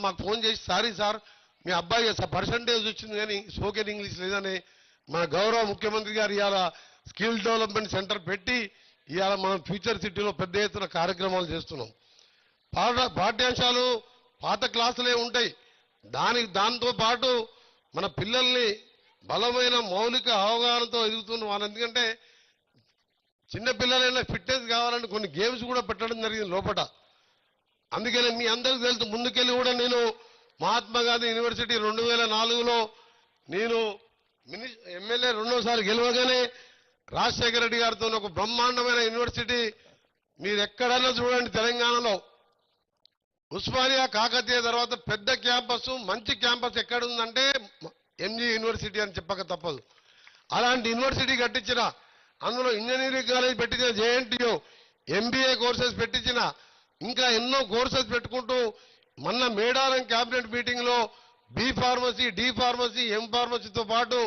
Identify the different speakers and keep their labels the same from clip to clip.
Speaker 1: మాకు ఫోన్ చేసి sorry sir మీ అబ్బాయి పర్సంటేజ్ వచ్చింది కానీ స్పోకెన్ ఇంగ్లీష్ లేదని మన గౌరవ ముఖ్యమంత్రి గారు ఇవాళ స్కిల్ డెవలప్మెంట్ సెంటర్ పెట్టి ఇవాళ మనం ఫ్యూచర్ సిటీలో పెద్ద ఎత్తున కార్యక్రమాలు చేస్తున్నాం. పాఠ్యాంశాలు పాత క్లాసులే ఉంటాయి. దాంతో పాటు మన పిల్లల్ని బలమైన మౌలిక అవగాహనతో ఎదుగుతున్నాం. వాళ్ళు ఎందుకంటే చిన్నపిల్లలైనా ఫిట్నెస్ కావాలని కొన్ని గేమ్స్ కూడా పెట్టడం జరిగింది లోపల. అందుకని మీ అందరికీ తెలుసు ముందుకెళ్ళి కూడా నేను మహాత్మా గాంధీ యూనివర్సిటీ 2004లో నేను ఎమ్మెల్యే రెండోసారి గెలవగానే రాజశేఖర రెడ్డి గారితో ఒక బ్రహ్మాండమైన యూనివర్సిటీ మీరు ఎక్కడైనా చూడండి తెలంగాణలో ఉస్మానియా కాకతీయ తర్వాత పెద్ద క్యాంపస్ మంచి క్యాంపస్ ఎక్కడుందంటే ఎంజీ యూనివర్సిటీ అని చెప్పక తప్పదు. అలాంటి యూనివర్సిటీ కట్టించిన అందులో ఇంజనీరింగ్ కాలేజ్ పెట్టించిన జేఎన్టీయూ ఎంబీఏ కోర్సెస్ పెట్టించిన ఇంకా ఎన్నో కోర్సెస్ పెట్టుకుంటూ మొన్న మేడారం క్యాబినెట్ మీటింగ్ లో B pharmacy D pharmacy M ఫార్మసీతో పాటు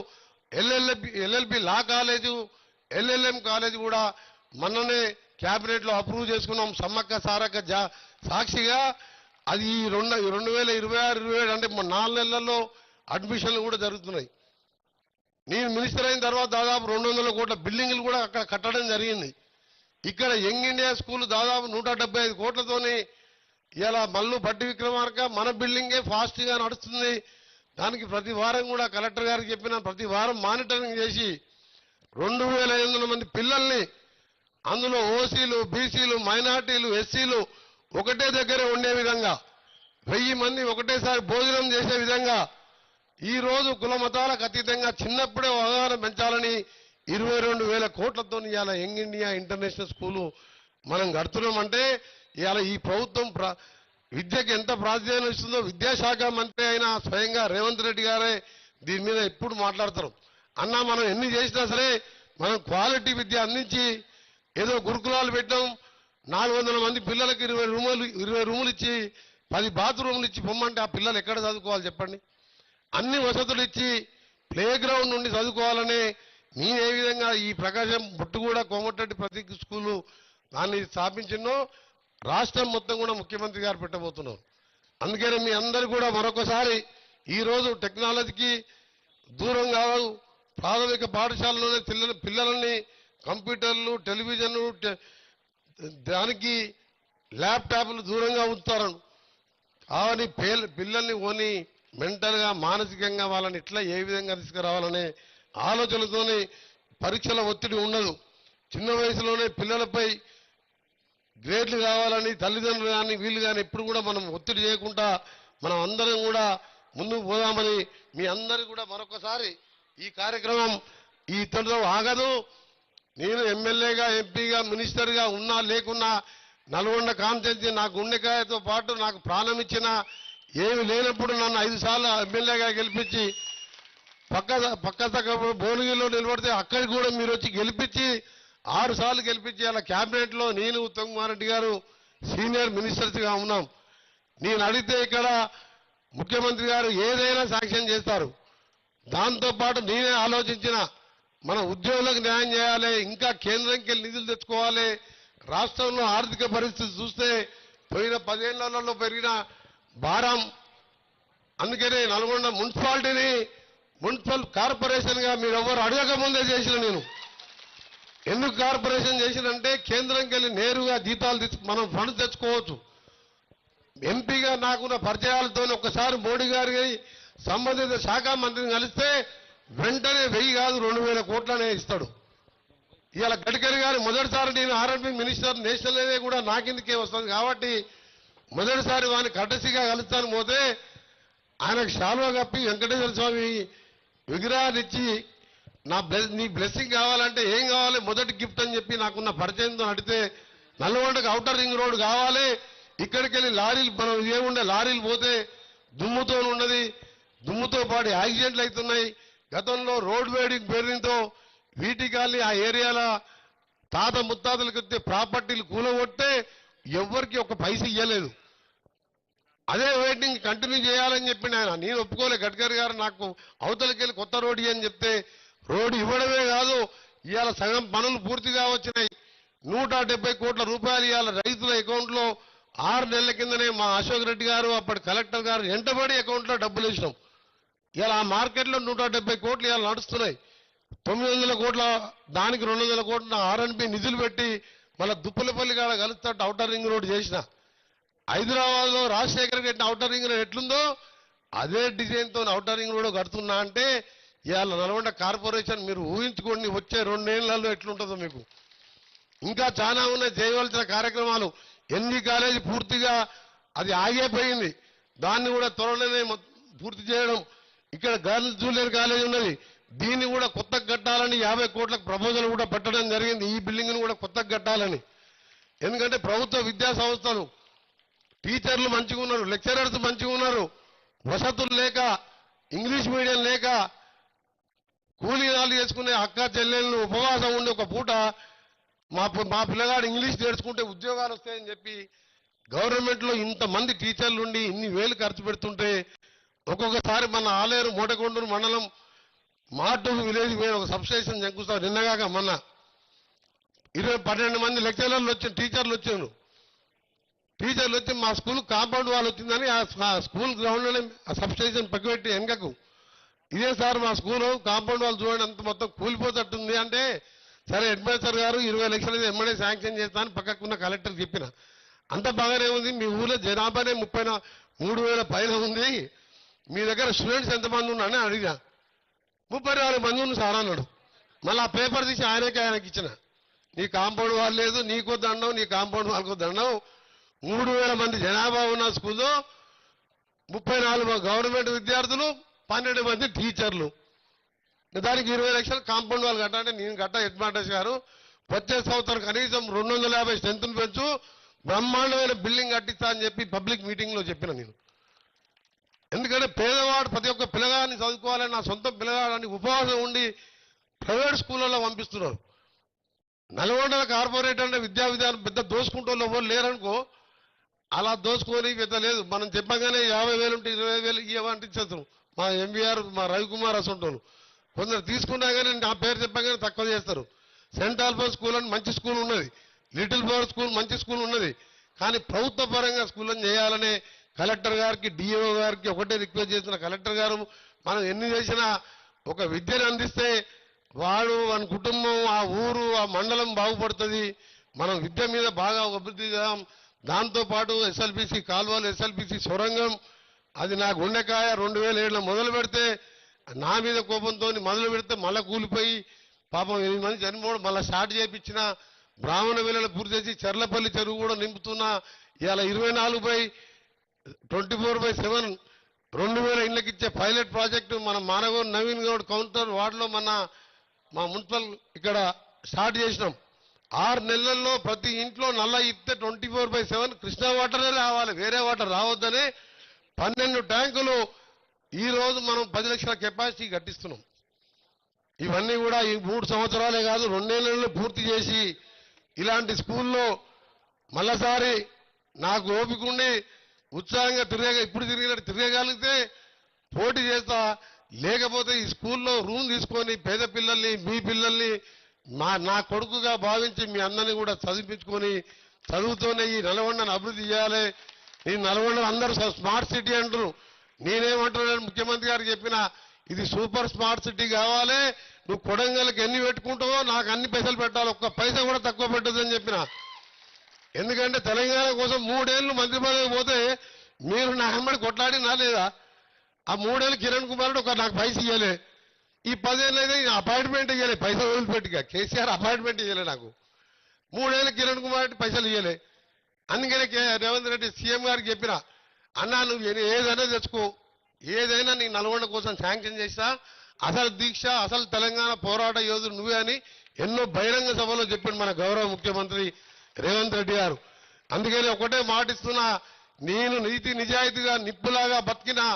Speaker 1: LLB law college LLM college కూడా మొన్ననే క్యాబినెట్ లో అప్రూవ్ చేసుకున్నాం. సమ్మక్క సారక్క సాక్షిగా అది 2026-27 అంటే 4 నెలల్లో అడ్మిషన్లు కూడా జరుగుతున్నాయి. నేను మినిస్టర్ అయిన తర్వాత దాదాపు 200 కోట్ల బిల్డింగ్లు కూడా అక్కడ కట్టడం జరిగింది. ఇక్కడ యంగ్ ఇండియా స్కూల్ దాదాపు 175 కోట్లతోని ఇలా మల్లు బట్టి విక్రమార్క మన బిల్డింగే ఫాస్ట్ గా నడుస్తుంది. దానికి ప్రతి వారం కూడా కలెక్టర్ గారికి చెప్పిన ప్రతి వారం మానిటరింగ్ చేసి 2500 మంది పిల్లల్ని అందులో ఓసీలు బీసీలు మైనార్టీలు ఎస్సీలు ఒకటే దగ్గరే ఉండే విధంగా 1000 మంది ఒకటేసారి భోజనం చేసే విధంగా ఈ రోజు కుల మతాలకు అతీతంగా చిన్నప్పుడే అవగాహన పెంచాలని 22,000 కోట్లతో ఇవాళ యంగ్ ఇండియా ఇంటర్నేషనల్ స్కూలు మనం కడుతున్నామంటే ఇవాళ ఈ ప్రభుత్వం విద్యకు ఎంత ప్రాధాన్యం ఇస్తుందో విద్యాశాఖ మంత్రి అయినా స్వయంగా రేవంత్ రెడ్డి గారే దీని మీద ఎప్పుడు మాట్లాడతారు. అన్నా మనం ఎన్ని చేసినా సరే మనం క్వాలిటీ విద్య అందించి ఏదో గురుకులాలు పెట్టాం 400 మంది పిల్లలకు 20 రూములు ఇచ్చి 10 బాత్రూములు ఇచ్చి పొమ్మంటే ఆ పిల్లలు ఎక్కడ చదువుకోవాలి చెప్పండి. అన్ని వసతులు ఇచ్చి ప్లే గ్రౌండ్ నుండి చదువుకోవాలని నేను ఏ విధంగా ఈ ప్రకాశం బుట్టుగూడ కోమటిరెడ్డి ప్రతి స్కూలు దాన్ని స్థాపించినో రాష్ట్రం మొత్తం కూడా ముఖ్యమంత్రి గారు పెట్టబోతున్నారు. అందుకని మీ అందరూ కూడా మరొకసారి ఈరోజు టెక్నాలజీకి దూరం కాదు ప్రాథమిక పాఠశాలలోనే పిల్లలని కంప్యూటర్లు టెలివిజన్లు దానికి ల్యాప్టాప్లు దూరంగా ఉంచుతారు. కానీ పిల్లల్ని ఓని మెంటల్గా మానసికంగా వాళ్ళని ఇట్లా ఏ విధంగా తీసుకురావాలనే ఆలోచనతోనే పరీక్షల ఒత్తిడి ఉండదు. చిన్న వయసులోనే పిల్లలపై గ్రేడ్లు కావాలని తల్లిదండ్రులు కానీ వీళ్ళు కానీ ఎప్పుడు కూడా మనం ఒత్తిడి చేయకుండా మనం అందరం కూడా ముందుకు పోదామని మీ అందరూ కూడా మరొకసారి ఈ కార్యక్రమం ఈ ఇతరులతో ఆగదు. నేను ఎమ్మెల్యేగా ఎంపీగా మినిస్టర్గా ఉన్నా లేకున్నా నల్గొండ కాన్స్టిట్యున్సీ నా గుండెకాయతో పాటు నాకు ప్రాణం ఇచ్చిన ఏమి లేనప్పుడు నన్ను 5 సార్లు ఎమ్మెల్యేగా గెలిపించి పక్క భువనగిరిలో నిలబడితే అక్కడికి కూడా మీరు వచ్చి గెలిపించి 6 సార్లు గెలిపించి అలా క్యాబినెట్ లో నేను ఉత్తమ్ కుమార్ రెడ్డి గారు సీనియర్ మినిస్టర్స్ గా ఉన్నాం. నేను అడిగితే ఇక్కడ ముఖ్యమంత్రి గారు ఏదైనా శాంక్షన్ చేస్తారు. దాంతో పాటు నేనే ఆలోచించిన మన ఉద్యోగులకు న్యాయం చేయాలి, ఇంకా కేంద్రంకి వెళ్ళి నిధులు తెచ్చుకోవాలి. రాష్ట్రంలో ఆర్థిక పరిస్థితి చూస్తే పోయిన 10 ఏళ్లలో పెరిగిన భారం. అందుకనే నల్గొండ మున్సిపాలిటీని మున్సిపల్ కార్పొరేషన్ గా మీరు ఎవరు అడగకముందే చేసిన నేను ఎందుకు కార్పొరేషన్ చేసినంటే కేంద్రంకి వెళ్ళి నేరుగా జీతాలు మనం ఫండ్స్ తెచ్చుకోవచ్చు. ఎంపీగా నాకున్న పరిచయాలతో ఒకసారి మోడీ గారి సంబంధిత శాఖ మంత్రిని కలిస్తే వెంటనే 1000 కాదు 2000 కోట్లనే ఇస్తాడు. ఇవాళ గడ్కరీ గారు మొదటిసారి నేను ఆర్ఎండ్బి మినిస్టర్ నేషనల్ హైవే కూడా నా కిందకే వస్తుంది కాబట్టి మొదటిసారి వాడిని కట్టసిగా కలుస్తాను పోతే ఆయనకు శాలువా కప్పి వెంకటేశ్వర స్వామి విగ్రహాన్ని ఇచ్చి నీ బ్లెస్సింగ్ కావాలంటే ఏం కావాలి మొదటి గిఫ్ట్ అని చెప్పి నాకున్న పరిచయంతో అడిగితే నల్గొండకు ఔటర్ రింగ్ రోడ్ కావాలి, ఇక్కడికి వెళ్ళి లారీలు మనం ఏముండే లారీలు పోతే దుమ్ముతో ఉన్నది, దుమ్ముతో పాటు యాక్సిడెంట్లు అవుతున్నాయి. గతంలో రోడ్ వేడింగ్ పేరుతో వీటికాలి ఆ ఏరియాల తాత ముత్తాతలకు వస్తే ప్రాపర్టీలు కూలగొట్టే ఎవరికి ఒక పైస ఇవ్వలేదు. అదే వెయిటింగ్ కంటిన్యూ చేయాలని చెప్పిండు ఆయన. నేను ఒప్పుకోలే. గడ్కరీ గారు నాకు అవతలకెళ్ళి కొత్త రోడ్డు అని చెప్తే రోడ్డు ఇవ్వడమే కాదు ఇవాళ సగం పనులు పూర్తిగా వచ్చినాయి. 170 కోట్ల రూపాయలు ఇవాళ రైతుల అకౌంట్లో 6 నెలల కిందనే మా అశోక్ రెడ్డి గారు అప్పటి కలెక్టర్ గారు వెంటబడి అకౌంట్లో డబ్బులు వేసినాం. ఇలా ఆ మార్కెట్లో 170 కోట్లు ఇలా నడుస్తున్నాయి. 900 కోట్ల దానికి 200 కోట్ల ఆర్ఎన్బి నిధులు పెట్టి మళ్ళీ దుప్పలపల్లి కాడ కలుస్తాడు ఔటర్ రింగ్ రోడ్ చేసిన. హైదరాబాద్ లో రాజశేఖర్ కట్టిన ఔటర్ రింగ్ రోడ్ ఎట్లుందో అదే డిజైన్ తో ఔటర్ రింగ్ రోడ్ కడుతున్నా అంటే ఇవాళ నల్గొండ కార్పొరేషన్ మీరు ఊహించుకోండి వచ్చే 2 ఏళ్లలో ఎట్లుంటుందో మీకు. ఇంకా చాలా ఉన్నాయి చేయవలసిన కార్యక్రమాలు. ఎన్వి కాలేజీ పూర్తిగా అది ఆగిపోయింది, దాన్ని కూడా త్వరలోనే పూర్తి చేయడం. ఇక్కడ గర్ల్స్ జూనియర్ కాలేజీ ఉన్నది, దీన్ని కూడా కొత్తగా కట్టాలని 50 కోట్లకు ప్రపోజల్ కూడా పెట్టడం జరిగింది. ఈ బిల్డింగ్ను కూడా కొత్తగా కట్టాలని. ఎందుకంటే ప్రభుత్వ విద్యా సంస్థలు టీచర్లు మంచిగా ఉన్నారు, లెక్చరర్స్ మంచిగా ఉన్నారు, వసతులు లేక ఇంగ్లీష్ మీడియం లేక కూలీనాలు చేసుకునే అక్క చెల్లెళ్ళు ఉపవాసం ఉండి ఒక పూట మా పిల్లగాడు ఇంగ్లీష్ నేర్చుకుంటే ఉద్యోగాలు వస్తాయని చెప్పి గవర్నమెంట్ లో ఇంతమంది టీచర్లు ఉండి ఇన్ని వేలు ఖర్చు పెడుతుంటే ఒక్కొక్కసారి మన ఆలేరు మోటకొండూరు మండలం మాటూరు విలేజ్ మీద ఒక సబ్స్టేషన్ జంకుస్తాం. నిన్నగాక మొన్న 12 మంది లెక్చరర్లు వచ్చి టీచర్లు వచ్చారు. టీచర్లు వచ్చి మా స్కూల్ కాంపౌండ్ వాళ్ళు వచ్చిందని ఆ స్కూల్ గ్రౌండ్ లోనే ఆ సబ్స్టేషన్ పక్కపెట్టి వెనకకు ఇదే సార్ మా స్కూల్ కాంపౌండ్ వాళ్ళు చూడండి అంత మొత్తం కూలిపోతట్టుంది అంటే, సరే హెడ్ మాస్టర్ గారు 20 లక్షలు ఎమ్మడే శాంక్షన్ చేస్తాను పక్కకున్న కలెక్టర్ చెప్పిన. అంత బాగానే ఉంది, మీ ఊర్లో జనాభానే 33,000 పైన ఉంది, మీ దగ్గర స్టూడెంట్స్ ఎంతమంది ఉన్నారని అడిగా. 34 మంది ఉంది సార్ అన్నాడు. మళ్ళీ ఆ పేపర్ తీసి ఆయనకి ఇచ్చిన. నీ కాంపౌండ్ వాళ్ళు లేదు, నీకో దండం, నీ కాంపౌండ్ వాళ్ళకో దండం. 3,000 మంది జనాభా ఉన్న స్కూల్లో 34 గవర్నమెంట్ విద్యార్థులు, 12 మంది టీచర్లు. దానికి 20 లక్షలు కాంపౌండ్ వాళ్ళు కట్టాలంటే నేను కట్ట హెడ్ మాస్టర్స్ గారు వచ్చే సంవత్సరం కనీసం 250 స్ట్రెంత్లు పెంచు, బ్రహ్మాండమైన బిల్డింగ్ కట్టిస్తా అని చెప్పి పబ్లిక్ మీటింగ్ లో చెప్పిన నేను. ఎందుకంటే పేదవాడు ప్రతి ఒక్క పిల్లగాడిని చదువుకోవాలని, నా సొంత పిల్లగాడని ఉపవాసం ఉండి ప్రైవేట్ స్కూళ్ళలో పంపిస్తున్నారు. నల్గొండ కార్పొరేట్ అంటే విద్యా విధానం పెద్ద దోసుకుంటూ ఎవరు లేరనుకో, అలా దోసుకొని పెద్ద లేదు. మనం చెప్పగానే 50,000 ఉంటే 20,000 ఇవ్వంటే ఇచ్చేస్తాం. మా ఎంవీఆర్ మా రవికుమార్ అసంటోళ్ళు కొందరు తీసుకున్నా కానీ నా పేరు చెప్పగానే తక్కువ చేస్తారు. సెంట్ ఆల్ఫోన్స్ స్కూల్ అని మంచి స్కూల్ ఉన్నది, లిటిల్ ఫ్లవర్ స్కూల్ మంచి స్కూల్ ఉన్నది, కానీ ప్రభుత్వ పరంగా స్కూళ్ళని చేయాలనే కలెక్టర్ గారికి డిఓ గారికి ఒకటే రిక్వెస్ట్ చేసిన. కలెక్టర్ గారు మనం ఎన్ని చేసినా ఒక విద్యను అందిస్తే వాడు మన కుటుంబం ఆ ఊరు ఆ మండలం బాగుపడుతుంది. మనం విద్య మీద బాగా అభివృద్ధి చేద్దాం. దాంతోపాటు ఎస్ఎల్బిసి కాలువలు, ఎస్ఎల్బిసి సొరంగం అది నా గుండెకాయ. 2007లో మొదలు పెడితే నా మీద కోపంతో మొదలు పెడితే మళ్ళీ కూలిపోయి పాపం 8 మంది చనిపోవడం, మళ్ళీ స్టార్ట్ చేయించిన. బ్రాహ్మణ వేళలు పూర్తి చేసి చెర్లపల్లి చెరువు కూడా నింపుతున్నా. ఇవాళ 24/7 2000 ఇళ్లకి ఇచ్చే పైలట్ ప్రాజెక్టు మన మానగూరు నవీన్ గౌడ్ కౌంటర్ వార్డులో మా మున్సిపల్ ఇక్కడ స్టార్ట్ చేసినాం. 6 నెలల్లో ప్రతి ఇంట్లో నల్ల ఇస్తే 24/7 కృష్ణా వాటరే రావాలి, వేరే వాటర్ రావద్దనే 12 ట్యాంకులు ఈ రోజు మనం 10 లక్షల కెపాసిటీ కట్టిస్తున్నాం. ఇవన్నీ కూడా ఈ 3 సంవత్సరాలే కాదు 2 నెలల్లో పూర్తి చేసి ఇలాంటి స్కూల్లో మళ్ళసారి నాకు ఓపిక ఉండి ఉత్సాహంగా ఇప్పుడు తిరగగలిగితే పోటీ చేస్తా. లేకపోతే ఈ స్కూల్లో రూమ్ తీసుకొని పేద పిల్లల్ని మీ పిల్లల్ని నా కొడుకుగా భావించి మీ అందరినీ కూడా చదివించుకొని చదువుతోనే ఈ నల్గొండను అభివృద్ధి చేయాలి. ఈ నల్గొండ అందరూ స్మార్ట్ సిటీ అంటారు. నేనేమంటున్నాను ముఖ్యమంత్రి గారికి చెప్పిన, ఇది సూపర్ స్మార్ట్ సిటీ కావాలి. నువ్వు కొడంగల్కి ఎన్ని పెట్టుకుంటావో నాకు అన్ని పైసలు పెట్టాలి, ఒక్క పైసా కూడా తక్కువ పెట్టదని చెప్పిన. ఎందుకంటే తెలంగాణ కోసం 3 ఏళ్ళు మంత్రి పదవి పోతే మీరు నా అమ్మడి కొట్లాడినా లేదా? ఆ 3 ఏళ్ళు కిరణ్ కుమార్ ఒక నాకు పైస ఇవ్వలే. ఈ 10 ఏళ్ళు అయితే అపాయింట్మెంట్ ఇవ్వలే, పైసలు వదిలిపెట్టిగా. కేసీఆర్ అపాయింట్మెంట్ ఇవ్వలే నాకు. 3 ఏళ్ళు కిరణ్ కుమార్ పైసలు ఇవ్వలే. అందుకనే రేవంత్ రెడ్డి సీఎం గారికి చెప్పిన, అన్నా నువ్వు ఏదైనా తెచ్చుకో, ఏదైనా నీ నల్గొండ కోసం శాంక్షన్ చేస్తా, అసలు దీక్ష అసలు తెలంగాణ పోరాట యోధుడు నువ్వే అని ఎన్నో బహిరంగ సభలో చెప్పాడు మన గౌరవ ముఖ్యమంత్రి రేవంత్ రెడ్డి గారు. అందుకని ఒకటే మాటిస్తున్నా, నేను నీతి నిజాయితీగా నిప్పులాగా బతికినా,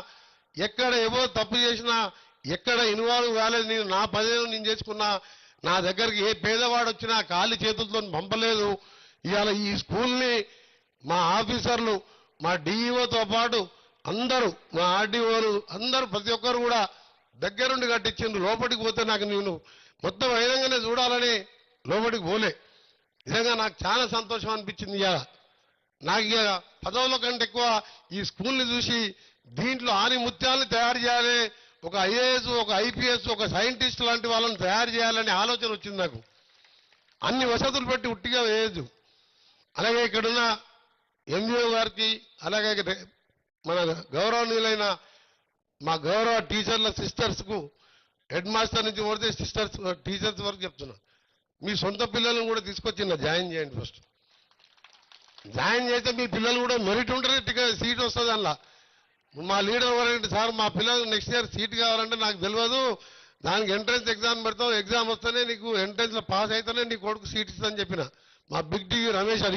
Speaker 1: ఎక్కడ ఏవో తప్పు చేసినా, ఎక్కడ ఇన్వాల్వ్ కాలేదు. నేను నా పదేళ్ళు నేను చేసుకున్నా. నా దగ్గరికి ఏ పేదవాడు వచ్చినా ఖాళీ చేతులతో పంపలేదు. ఇవాళ ఈ స్కూల్ని మా ఆఫీసర్లు, మా డిఈఓతో పాటు అందరూ, మా ఆర్డీఓలు అందరూ ప్రతి ఒక్కరు కూడా దగ్గరుండి కట్టించిండ్రు. లోపలికి పోతే నాకు నేను మొత్తం వైనంగానే చూడాలని లోపలికి పోలే. నిజంగా నాకు చాలా సంతోషం అనిపించింది. ఇవాళ నాకు ఇక పదవుల కంటే ఎక్కువ ఈ స్కూల్ని చూసి దీంట్లో ఆని ముత్యాలను తయారు చేయాలి, ఒక ఐఏఎస్, ఒక ఐపీఎస్, ఒక సైంటిస్ట్ లాంటి వాళ్ళని తయారు చేయాలనే ఆలోచన వచ్చింది నాకు. అన్ని వసతులు పెట్టి ఉట్టిగా వేయదు. అలాగే ఇక్కడున్న ఎంఈఓ గారికి, అలాగే మన గౌరవనీయులైన మా గౌరవ టీచర్ల సిస్టర్స్కు, హెడ్ మాస్టర్ నుంచి కొడితే సిస్టర్స్ టీచర్స్ వరకు చెప్తున్నా, మీ సొంత పిల్లలను కూడా తీసుకొచ్చి జాయిన్ చేయండి. ఫస్ట్ జాయిన్ చేస్తే మీ పిల్లలు కూడా మెరిట్ ఉంటేనే సీట్ వస్తుంది. అందులో మా లీడర్ ఎవరంటే, సార్ మా పిల్లలు నెక్స్ట్ ఇయర్ సీట్ కావాలంటే నాకు తెలియదు, దానికి ఎంట్రన్స్ ఎగ్జామ్ పెడతాం, ఎగ్జామ్ వస్తేనే నీకు ఎంట్రన్స్లో పాస్ అయితేనే నీ కొడుకు సీట్ ఇస్తుందని చెప్పిన. మా బిగ్ టీవీ రమేష్ అడిగి